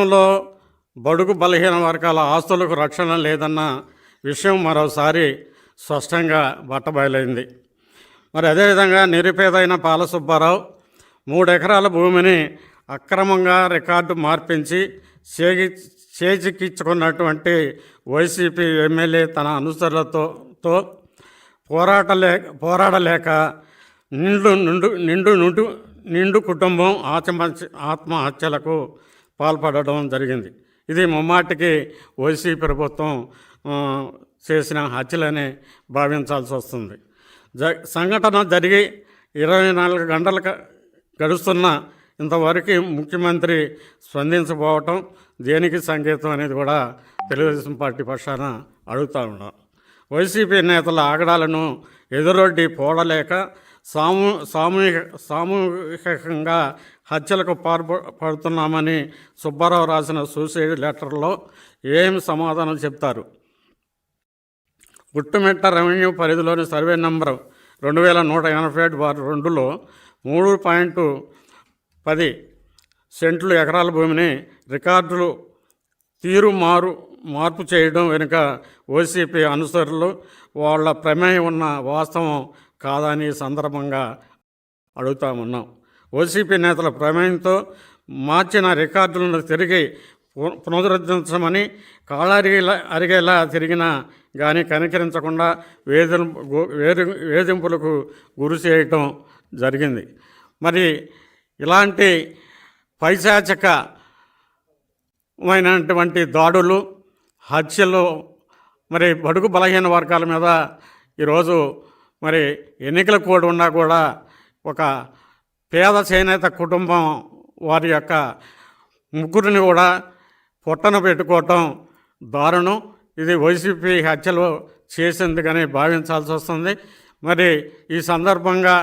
లో బడుగు బలహీన వర్గాల ఆస్తులకు రక్షణ లేదన్న విషయం మరోసారి స్పష్టంగా బట్టబయలైంది. మరి అదేవిధంగా నిరుపేదైన పాలసుబ్బారావు 3 ఎకరాల భూమిని అక్రమంగా రికార్డు మార్పించి చేజిక్కించుకున్నటువంటి వైసీపీ ఎమ్మెల్యే తన అనుచరులతో పోరాడలేక నిండు కుటుంబం ఆత్మహత్యలకు పాల్పడడం జరిగింది. ఇది ముమ్మాటికి వైసీపీ ప్రభుత్వం చేసిన హత్యలనే భావించాల్సి వస్తుంది. సంఘటన జరిగి 24 గంటలు గడుస్తున్న ఇంతవరకు ముఖ్యమంత్రి స్పందించబోవటం దేనికి సంకేతం అనేది కూడా తెలుగుదేశం పార్టీ పక్షాన అడుగుతూ ఉన్నాం. వైసీపీ నేతల ఆగడాలను ఎదురొడ్డి పోడలేక సామూహికంగా హత్యలకు పాల్పడుతున్నామని సుబ్బారావు రాసిన సూసైడ్ లెటర్లో ఏమి సమాధానం చెప్తారు? గుట్టుమెట్ట రెవెన్యూ పరిధిలోని సర్వే నంబర్ 2187/2లో 3.10 సెంట్లు ఎకరాల భూమిని రికార్డులు మార్పు చేయడం వెనుక వైసీపీ అనుచరులు వాళ్ళ ప్రమేయం ఉన్న వాస్తవం కాదని సందర్భంగా అడుగుతామన్నాం. వైసీపీ నేతల ప్రమేయంతో మార్చిన రికార్డులను తిరిగి పునరుద్ధరించమని అరిగేలా తిరిగినా కానీ కనికరించకుండా వేధింపులకు గురి చేయటం జరిగింది. మరి ఇలాంటి పైశాచికమైనటువంటి దాడులు, హత్యలు మరి బడుగు బలహీన వర్గాల మీద ఈరోజు మరి ఎన్నికల కోడ్ ఉన్నా కూడా ఒక పేద చేనేత కుటుంబం వారి యొక్క ముగ్గురిని కూడా పొట్టన పెట్టుకోవటం దారుణం. ఇది వైసీపీ హత్యలు చేసేందుకని భావించాల్సి వస్తుంది. మరి ఈ సందర్భంగా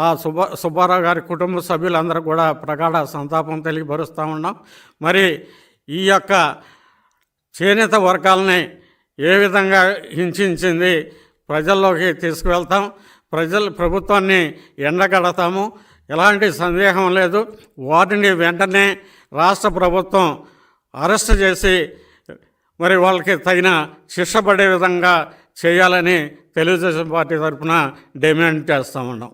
ఆ సుబ్బారావు గారి కుటుంబ సభ్యులందరూ కూడా ప్రగాఢ సంతాపం తెలియపరుస్తూ ఉన్నాం. మరి ఈ యొక్క చేనేత వర్గాలని ఏ విధంగా హింసించింది ప్రజల్లోకి తీసుకువెళ్తాం, ప్రభుత్వాన్ని ఎండగడతాము, ఎలాంటి సందేహం లేదు. వాటిని వెంటనే రాష్ట్ర ప్రభుత్వం అరెస్ట్ చేసి మరి వాళ్ళకి తగిన శిక్ష పడే విధంగా చేయాలని తెలుగుదేశం పార్టీ తరఫున డిమాండ్ చేస్తూ ఉన్నాం.